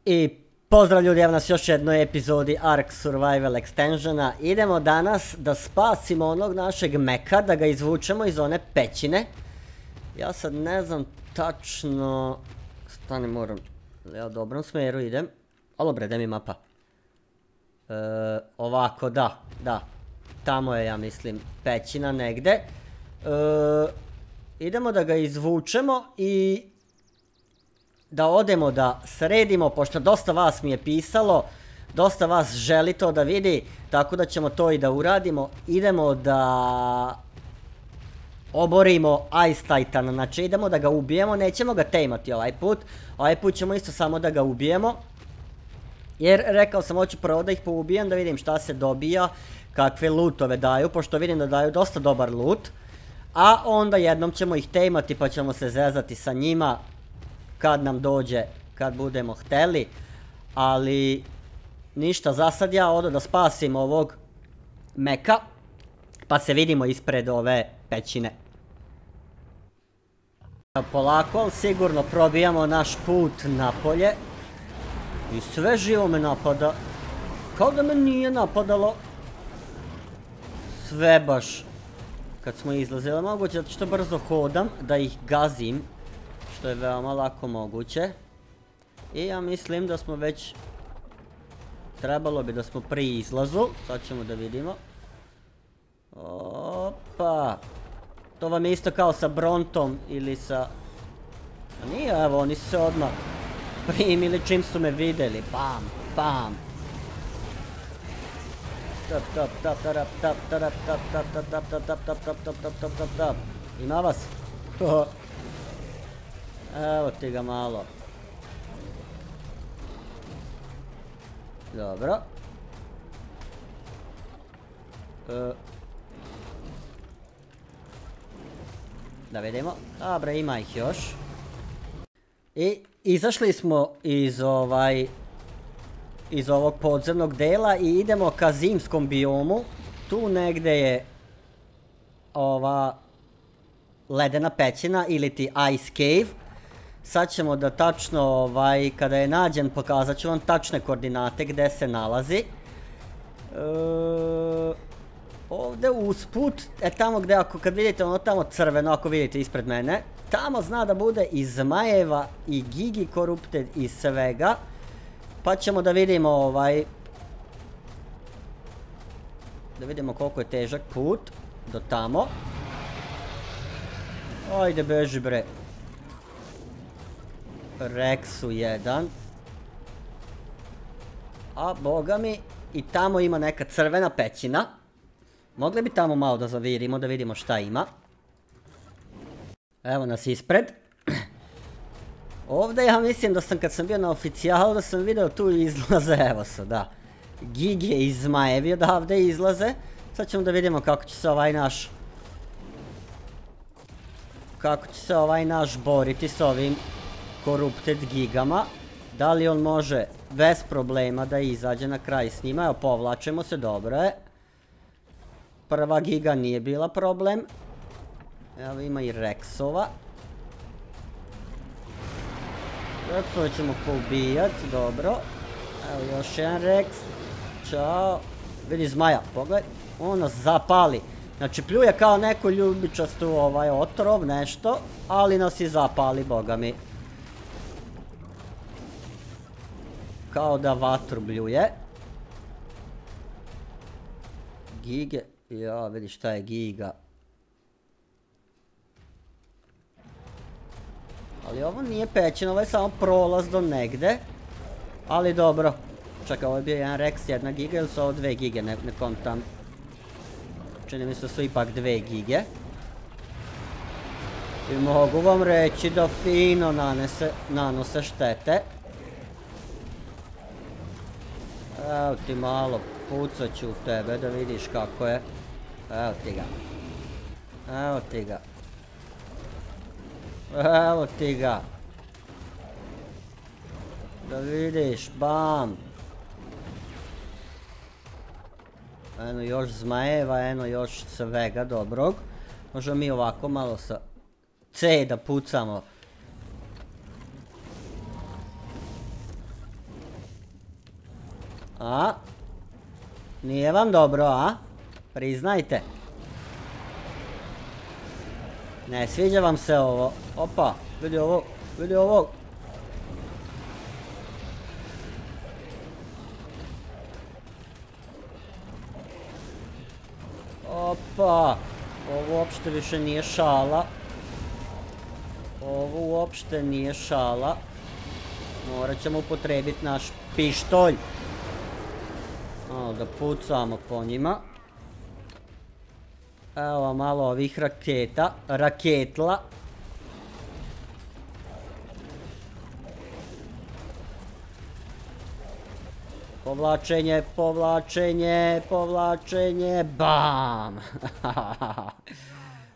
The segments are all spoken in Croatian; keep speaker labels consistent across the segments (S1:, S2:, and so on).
S1: I pozdrav ljudi, evo nas još jednoj epizodi Ark Survival Extensiona. Idemo danas da spasimo onog našeg meka, da ga izvučemo iz one pećine. Ja sad ne znam tačno... Stani, moram... Ja u dobrom smjeru idem. Alo bre, gdje mi mapa? Ovako, da. Tamo je, ja mislim, pećina negde. Idemo da ga izvučemo i... da odemo da sredimo, pošto dosta vas mi je pisalo, dosta vas želi to da vidi, tako da ćemo to i da uradimo. Idemo da oborimo Ice Titan, znači idemo da ga ubijemo, nećemo ga tameati ovaj put ćemo isto samo da ga ubijemo. Jer rekao sam, hoću prvo da ih poubijem, da vidim šta se dobija, kakve lootove daju, pošto vidim da daju dosta dobar loot. A onda jednom ćemo ih tameati pa ćemo se zezati sa njima. Kad nam dođe, kad budemo hteli, ali ništa, za sad ja odo da spasim ovog meka, pa se vidimo ispred ove pećine. Polako, ali sigurno probijamo naš put napolje i sve živo me napada, kao da me nije napadalo. Sve baš, kad smo izlazili, moguće zato što brzo hodam, da ih gazim. Što je veoma lako moguće. I ja mislim da smo već... Trebalo bi da smo pri izlazu. Sad ćemo da vidimo. Opa. To vam je isto kao sa Brontom ili sa... A nije, evo, oni su se odmah primili čim su me vidjeli. Pam, pam. Tap, tap, tap, tarap, tap, tarap, tap, tap, tap, tap, tap, tap, tap, tap, tap, tap, tap, tap. Ima vas? Evo ti ga malo. Dobro. Da vidimo. Dobro, ima ih još. I izašli smo iz ovog podzemnog dela i idemo ka zimskom biomu. Tu negde je ova ledena pećina ili ti Ice Cave. Sad ćemo da tačno, kada je nađen, pokazat ću vam tačne koordinate gdje se nalazi. Ovdje usput, tamo gdje, kad vidite ono tamo crveno, ako vidite ispred mene, tamo zna da bude i zmajeva i Gigi Corrupted i svega. Pa ćemo da vidimo da vidimo koliko je težak put do tamo. Ajde beži bre. Rexu jedan. A boga mi, i tamo ima neka crvena pećina. Mogli bi tamo malo da zavirimo, da vidimo šta ima. Evo nas ispred. Ovdje ja mislim da sam, kad sam bio na oficijalu, da sam vidio tu izlaze, evo se, da. Gigije i zmajevi odavde izlaze. Sad ćemo da vidimo kako će se ovaj naš boriti s ovim Corrupted gigama. Da li on može bez problema da izađe na kraj s njima? Evo, povlačemo se, dobro je. Prva giga nije bila problem. Evo, ima i Rexova. Rexove ćemo poubijati, dobro. Evo još jedan Rex. Ćao. Vidi zmaja, pogledaj. On nas zapali. Znači pljuje kao neko ljubičastu otrov, nešto. Ali nas i zapali, boga mi. Kao da vatru bljuje. Gige. Ja, vidi šta je giga. Ali ovo nije pećina, ovo je samo prolaz do negde. Ali dobro. Čekaj, ovo je bio jedan Rex, jedna giga, ili su ovo dve gige, ne kontam. Čini mi se su ipak dve gige. I mogu vam reći da fino nanose štete. Evo ti malo, pucat ću u tebe da vidiš kako je. Evo ti ga. Evo ti ga. Evo ti ga. Da vidiš, bam. Eno još zmajeva, eno još svega dobrog. Možemo mi ovako malo sa C da pucamo. A? Nije vam dobro, a? Priznajte. Ne sviđa vam se ovo. Opa, vidi ovo, vidi ovo. Opa, ovo uopšte više nije šala. Ovo uopšte nije šala. Morat ćemo upotrebiti naš pištolj. Malo da pucamo po njima. Evo malo ovih raketla. Povlačenje, povlačenje, povlačenje, BAM!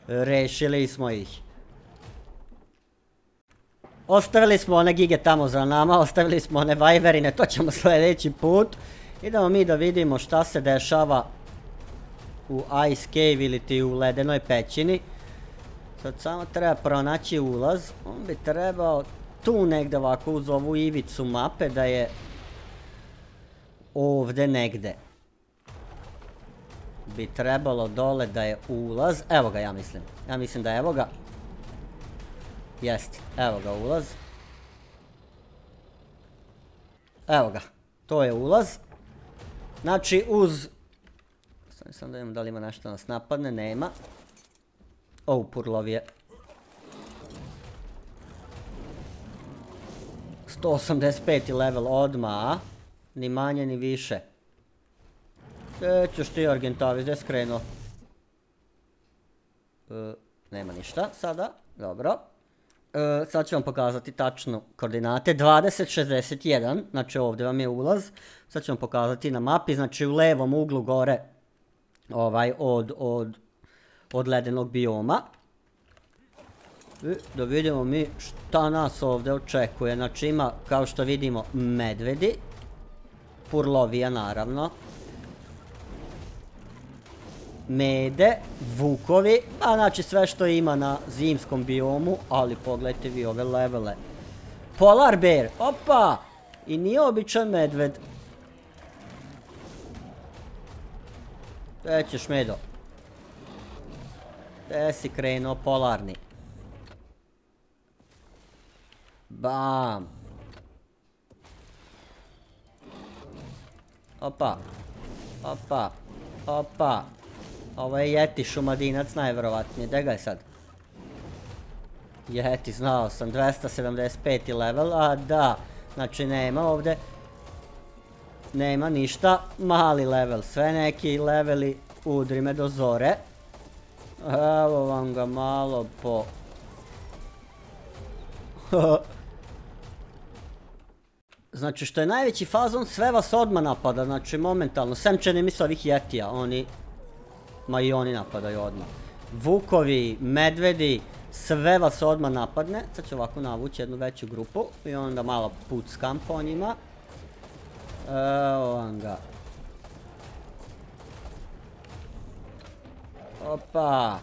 S1: Rešili smo ih. Ostavili smo one gige tamo za nama, ostavili smo one vajverine, to ćemo sljedeći put. Idemo mi da vidimo šta se dešava u Ice Cave ili ti u ledenoj pećini. Sad samo treba pronaći ulaz. On bi trebao tu negde ovako uz ovu ivicu mape da je ovde negde. Bi trebalo dole da je ulaz. Evo ga, ja mislim. Ja mislim da evo ga. Jest, evo ga ulaz. Evo ga, to je ulaz. Znači uz... Sam da vidimo da li ima nešto nas napadne, nema. O, purlovije. 185. level odmah. Ni manje ni više. Gdje ćeš ti, Argentavis, gdje skrenuo? Nema ništa sada, dobro. Sad ću vam pokazati tačno koordinate. 2061, znači ovdje vam je ulaz. Sad ću vam pokazati na mapi, znači u levom uglu gore od ledenog bioma. Da vidimo mi šta nas ovdje očekuje. Znači ima, kao što vidimo, medvedi. Purlovija naravno. Mede, vukovi, a znači sve što ima na zimskom biomu, ali pogledajte vi ove levele. Polar bear, opa! I nije običan medved. Gdje ćeš, Medo? Gdje si krenuo, polarni? Bam! Opa! Opa! Opa! Ovo je Yeti šumadinac najvjerovatnije, gdje ga je sad? Yeti, znao sam, 275. level, a da, znači nema ovdje, nema ništa, mali level, sve neki leveli, udri me do zore. Evo vam ga malo po... Znači što je najveći fazon, sve vas odmah napada, znači momentalno, sem čini mi se ovih Yetija, oni... Ma i oni napadaju odmah. Vukovi, medvedi, sve vas odmah napadne. Sad ću ovako navući jednu veću grupu i onda malo puckam po njima. Evo vam ga. Opa.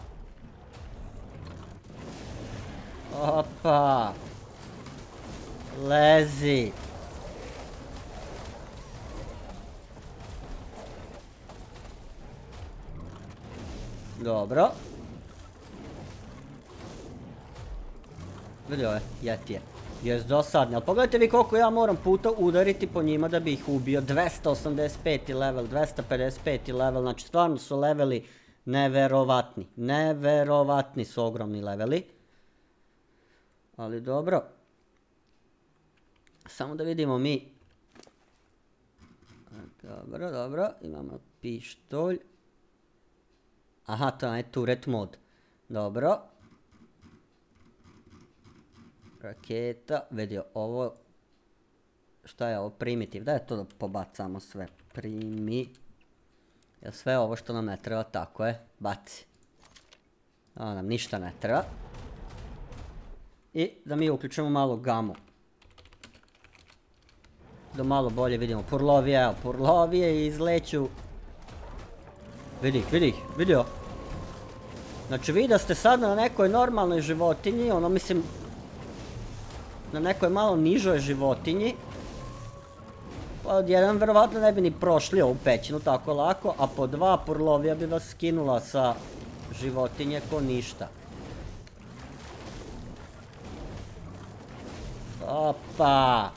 S1: Opa. Lezi. Dobro. Vidi ove, Yetije. Jest dosadni, ali pogledajte vi koliko ja moram puta udariti po njima da bi ih ubio. 285. level, 255. level, znači stvarno su leveli neverovatni. Neverovatni su ogromni leveli. Ali dobro. Samo da vidimo mi. Dobro, dobro, imamo pištolj. Aha, to je turret mod. Dobro. Raketa, vidio ovo. Šta je ovo? Primitiv. Da je to da pobacamo sve. Jel sve ovo što nam ne treba, tako je. Baci. Ovo nam ništa ne treba. I da mi uključimo malo gamu. Da malo bolje vidimo. Purlovije, evo, purlovije i izleću. Vidi ih, vidi ih, vidio. Znači vi da ste sad na nekoj normalnoj životinji, ono mislim... Na nekoj malo nižoj životinji. Pod jedan verovatno ne bi ni prošli ovu pećinu tako lako, a po dva Purlovija bi vas skinula sa životinje ko ništa. Opa!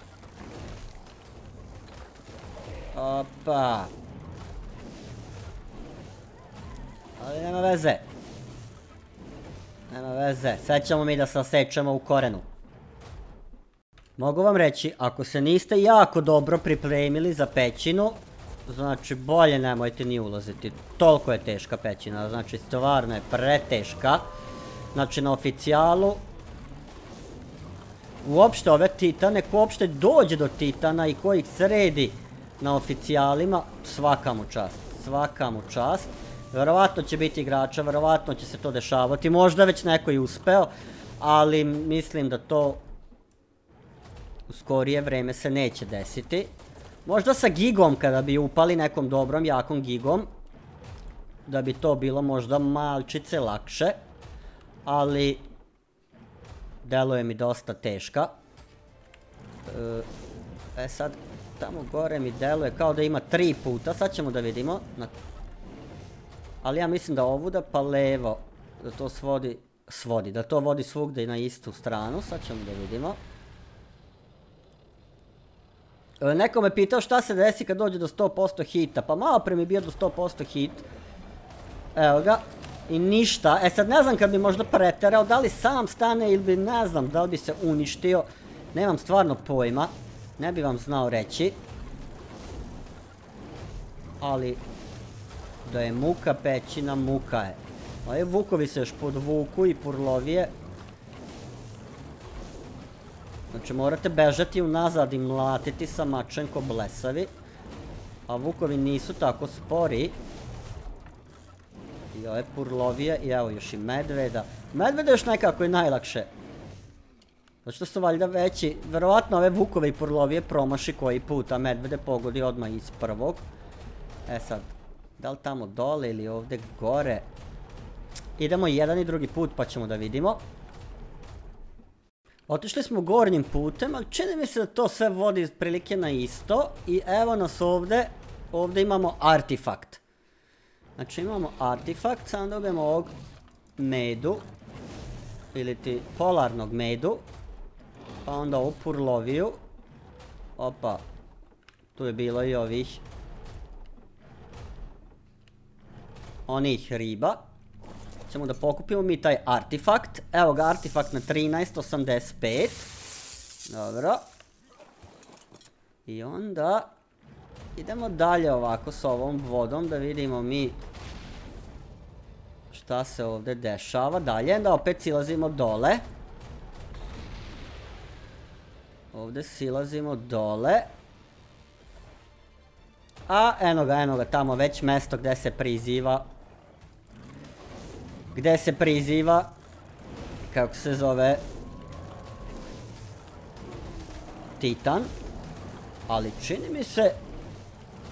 S1: Opa! Ali nema veze. Nema veze, sad ćemo mi da se osjećamo u korenu. Mogu vam reći, ako se niste jako dobro pripremili za pećinu, znači bolje nemojte ni ulaziti. Toliko je teška pećina, znači stvarno je preteška. Znači na oficijalu, uopšte ove titane, ko uopšte dođe do titana i ko ih sredi na oficijalima, svaka mu čast, svaka mu čast. Verovatno će biti igrača, verovatno će se to dešavati, možda već neko i uspeo, ali mislim da to u skorije vreme se neće desiti. Možda sa gigom, kada bi upali nekom dobrom, jakom gigom, da bi to bilo možda malčice lakše, ali deluje mi dosta teška. Sad, tamo gore mi deluje kao da ima 3 puta, sad ćemo da vidimo. Ali ja mislim da ovuda pa levo, da to da to vodi svugde na istu stranu, sad ćemo da vidimo. Neko me pitao šta se desi kad dođe do 100% hita, pa malo pre mi bio do 100% hit. Evo ga, i ništa, sad ne znam kad bi možda preterao, da li sam stane ili bi ne znam, da li bi se uništio, nemam stvarno pojma, ne bi vam znao reći. Ali da je muka pećina, muka je. Ovi vukovi se još podvuku i Purlovije. Znači morate bežati unazad i mlatiti sa mačem ko blesavi. A vukovi nisu tako spori. I ove Purlovije, i evo još i medveda. Medveda još nekako je najlakše. Zato što su valjda veći. Verovatno ove vukove i Purlovije promaši koji put, a medvede pogodi odmah iz prvog. Sad, da li tamo dole ili ovdje gore? Idemo jedan i drugi put pa ćemo da vidimo. Otišli smo gornjim putem, ali čini mi se da to sve vodi prilike na isto. I evo nas ovdje, ovdje imamo artifakt. Znači imamo artifakt, sad dobijemo ovog medu. Ili ti polarnog medu. Pa onda ovu Purloviju. Opa, tu je bilo i ovih riba. Ćemo da pokupimo mi taj artifakt. Evo ga, artifakt na 13.85. Dobro. I onda idemo dalje ovako s ovom vodom da vidimo mi šta se ovdje dešava. Dalje, da opet silazimo dole. Ovdje silazimo dole. A eno ga, tamo već mesto gdje se priziva. Gdje se priziva, kako se zove, Titan. Ali čini mi se,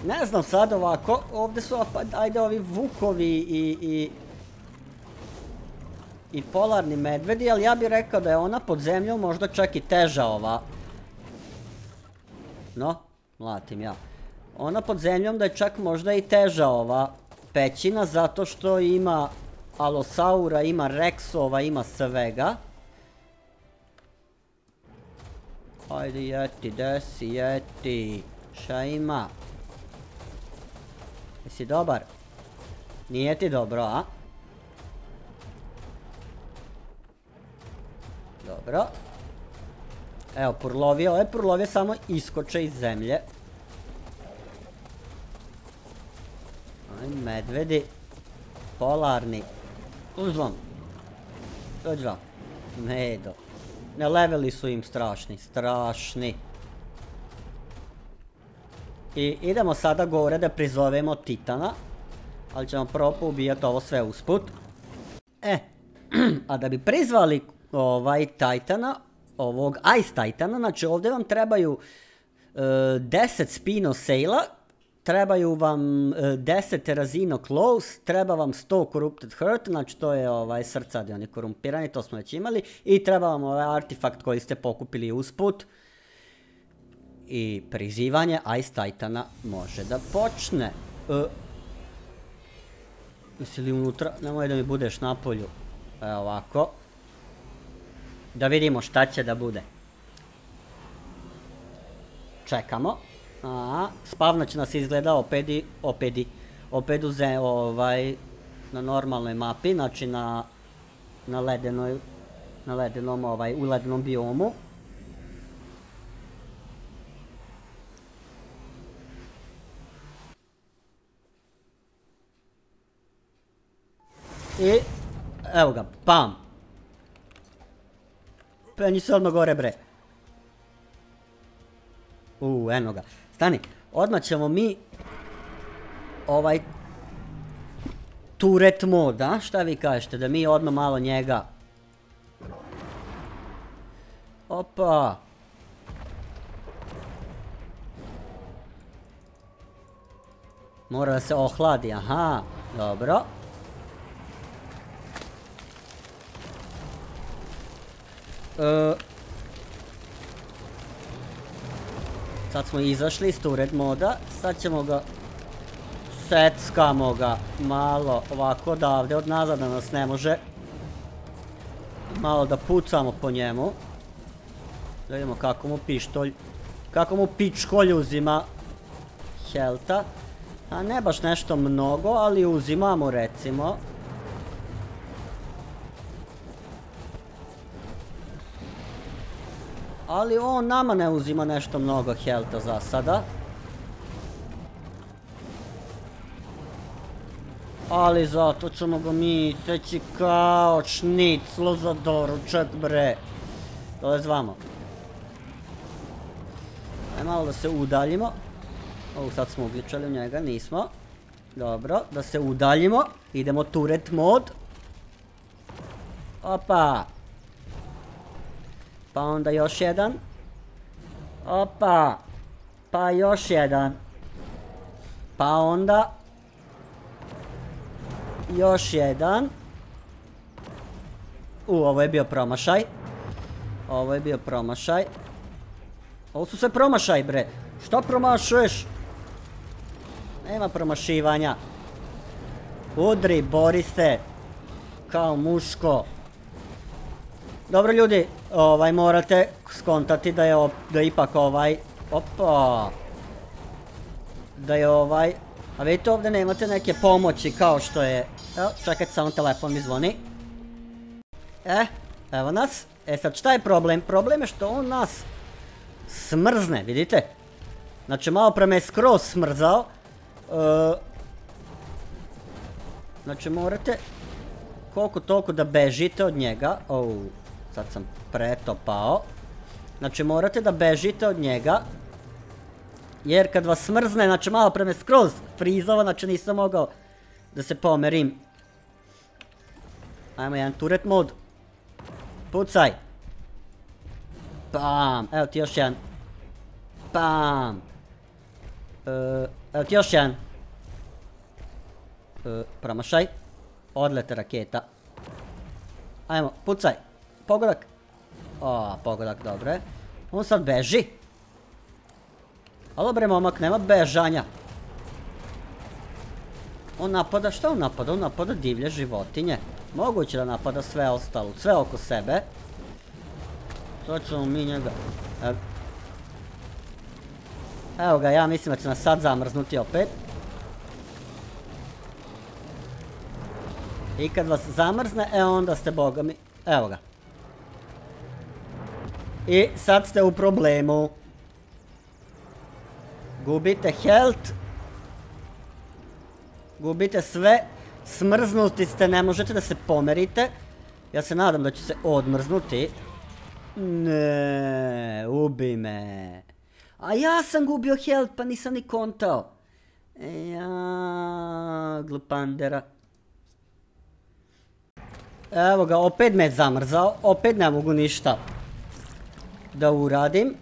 S1: ne znam sad ovako, ovdje su, ajde ovi vukovi i polarni medvedi, ali ja bih rekao da je ona pod zemljom možda čak i teža ova. No, mlatim ja. Ona pod zemljom da je čak možda i teža ova pećina, zato što ima alosaura, ima reksova, ima svega. Ajde Yeti, desi Yeti. Šta ima? Jesi dobar? Nije ti dobro, a? Dobro. Evo Purlovije, ove Purlovije samo iskoče iz zemlje. Aj medvedi. Polarni. Uzlom. Dođi vam. Medo. Ne, leveli su im strašni, strašni. I idemo sada gore da prizovemo Titana. Ali ćemo prvo poubijati ovo sve usput. A da bi prizvali ovaj Titana, ovog Ice Titana, znači ovdje vam trebaju 10 Spino Saila, trebaju vam 10 Terrazino Claws, treba vam 100 Corrupted Heart, znači to je srca gdje oni korumpirani, to smo već imali, i treba vam ovaj artifakt koji ste pokupili usput. I prizivanje Ice Titana može da počne. Jesi li unutra? Nemoj da mi budeš na polju. Evo ovako. Da vidimo šta će da bude. Čekamo. Spavnać nas izgleda opet na normalnoj mapi, znači na ledenom, u ledenom biomu. I, evo ga, pam. Penji se odmah gore, bre. Eno ga. Stani, odmah ćemo mi turret mod, a? Šta vi kažete, da mi odmah malo njega... Opa! Mora da se ohladi, aha, dobro. Sad smo izašli iz turret moda, sad ćemo ga... Seckamo ga malo ovako odavde, od nazad da nas ne može. Malo da pucamo po njemu. Da vidimo kako mu pičkolj uzima helta. A ne baš nešto mnogo, ali uzimamo recimo. Ali on nama ne uzima nešto mnogo helta za sada. Ali zato ćemo ga mi seći kao šniclu za doručak, bre. Dole zvamo. Aj malo da se udaljimo. Sad smo ugličali u njega, nismo. Dobro, da se udaljimo. Idemo turret mod. Opa. Pa onda još jedan. Opa. Pa još jedan. Pa onda... Još jedan. Ovo je bio promašaj. Ovo su sve promašaj, bre. Šta promašuješ? Nema promašivanja. Udri, bori se. Kao muško. Dobro ljudi, morate skontati da je ipak opa. Da je a vidite ovdje nemate neke pomoći kao što je... Evo, čekajte, samo telefon mi zvoni. Evo nas. Sad šta je problem? Problem je što on nas smrzne, vidite? Znači malo pre me je skroz smrzao. Znači morate koliko toliko da bežite od njega. Sad sam pretopao. Znači morate da bežite od njega. Jer kad vas smrzne, znači malo pre me skroz frizova, znači nisam mogao da se pomerim. Ajmo jedan turret mod. Pucaj. Bam. Evo ti još jedan. Bam. Evo ti još jedan. Promašaj. Odlete raketa. Ajmo, pucaj. Pogodak. Pogodak, dobro je. On sad beži. Alo bre momak, nema bežanja. On napada, šta on napada? On napada divlje životinje. Moguće da napada sve ostalo, sve oko sebe. To ćemo mi njega... Evo ga, ja mislim da će nas sad zamrznuti opet. I kad vas zamrzne, onda ste boga mi... Evo ga. I sad ste u problemu. Gubite health. Gubite sve. Smrznuti ste, ne možete da se pomerite. Ja se nadam da ću se odmrznuti. Ne, ubi me. A ja sam gubio health, pa nisam ni kontao. Glupandera. Evo ga, opet me je zamrzao. Opet ne mogu ništa da uradim.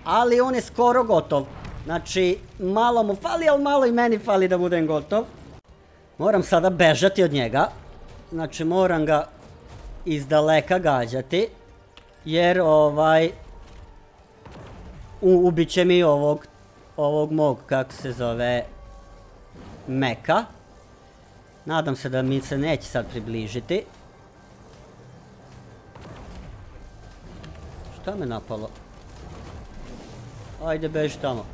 S1: Ali on je skoro gotov. Znači, malo mu fali, ali malo i meni fali da budem gotov. Moram sada bežati od njega. Znači, moram ga iz daleka gađati. Jer ubit će mi ovog mog, kako se zove, meka. Nadam se da mi se neće sad približiti. Šta me napalo? Ajde, beži tamo.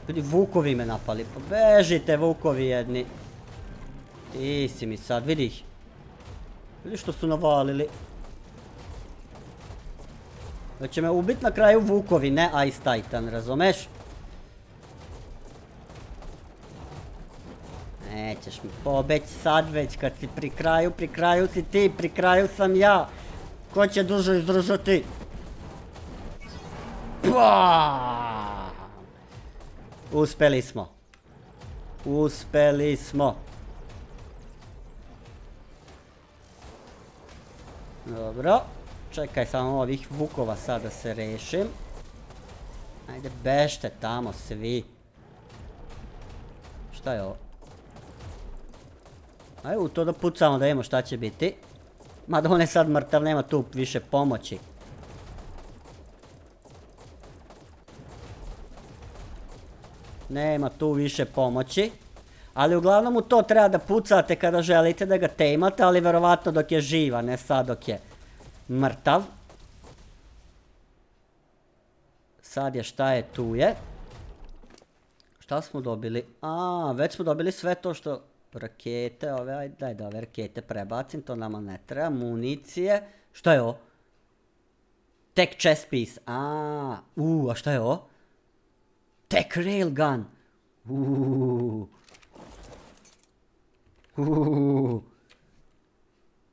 S1: Vidi, vukovi me napali. Pa bežite, vukovi jedni. Ti si mi sad, vidi ih. Vidi što su navalili. Da će me ubit na kraju vukovi, ne Ice Titan, razumeš? Nećeš mi pobeć sad već, kad si pri kraju si ti, pri kraju sam ja. Ko će duže izdržati? Uspeli smo. Uspeli smo. Dobro. Čekaj samo ovih vukova sad da se rešim. Ajde, bežte tamo svi. Šta je ovo? Ajde u to da pucamo da vidimo šta će biti. Mada on je sad mrtav, nema tu više pomoći. Nema tu više pomoći. Ali uglavnom u to treba da pucate kada želite da ga tejmate, ali verovatno dok je živa, ne sad dok je mrtav. Sad je šta je, tu je. Šta smo dobili? Već smo dobili sve to što... Rakete, ove, ajde daj da ove rakete prebacim, to nama ne treba. Municije. Šta je ovo? Tech chest piece. A šta je ovo? Tech railgun.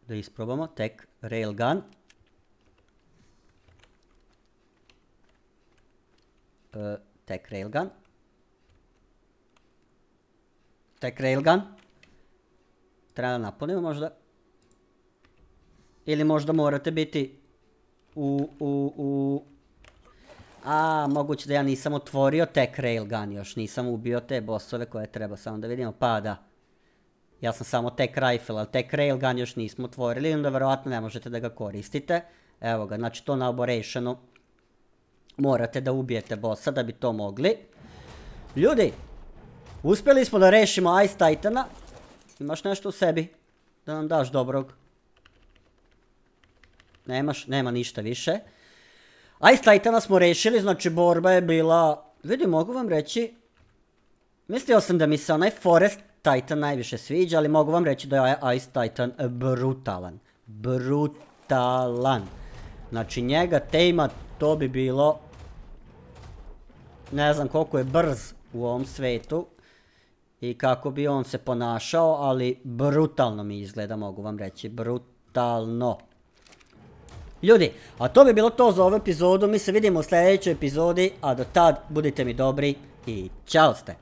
S1: Da isprobamo. Tech railgun. Tech railgun. Tech railgun. Treba da napunimo možda. Ili možda morate biti moguće da ja nisam otvorio Tech railgun još. Nisam ubio te bossove koje treba. Samo da vidimo. Pa da. Ja sam samo Tech rifle, ali Tech railgun još nismo otvorili. Onda verovatno ne možete da ga koristite. Evo ga, znači to na oborationu morate da ubijete bossa da bi to mogli. Ljudi, uspjeli smo da rešimo Ice Titana. Imaš nešto u sebi da nam daš dobrog? Nema ništa više. Ice Titana smo rešili, znači borba je bila... Vidi, mogu vam reći... Mislio sam da mi se onaj Forest Titan najviše sviđa, ali mogu vam reći da je Ice Titan brutalan. Brutalan. Znači njega tejma, to bi bilo... Ne znam koliko je brz u ovom svetu. I kako bi on se ponašao, ali brutalno mi izgleda, mogu vam reći. Brutalno. Ljudi, a to bi bilo to za ovu epizodu. Mi se vidimo u sljedećoj epizodi, a do tad budite mi dobri i ćao ste.